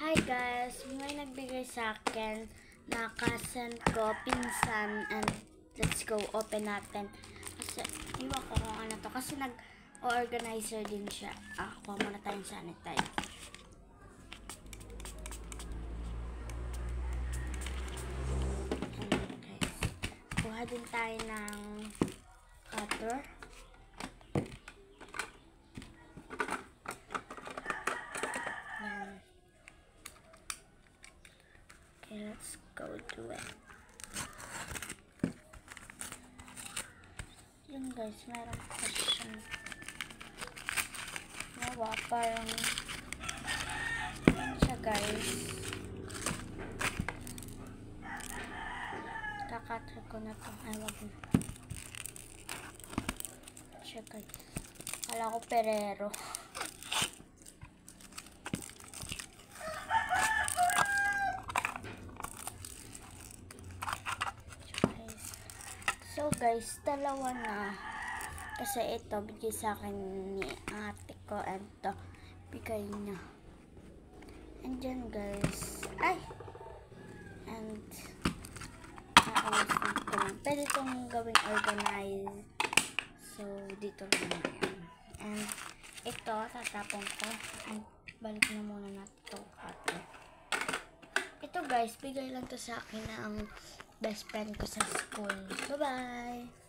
Hi guys! May nagbigay sa akin na cousin ko, pinsan, and let's go open natin. Kasi, iwan ko kung ano to. Kasi nag-organizer din siya. Kuha muna tayong sanitize. Ayan guys. Kuha din tayo ng cutter. Okay, let's go do it. Yun guys, meron pa siyang nawa, parang yun siya guys. Kakatry ko na to. Ay, wag na. Siya guys. Kala ko perero. So guys, dalawa na. Kasi ito, bigay sa akin ni ate ko. And ito, bigay niya. And dyan guys. Ay! And, nakakawas na ito lang. Pwede itong gawing organize. So, dito lang yan. And, ito, tatapon ko. And, balik na muna natin itong cutter. Ito guys, bigay lang to sa akin ng best friend ko sa school. Bye-bye!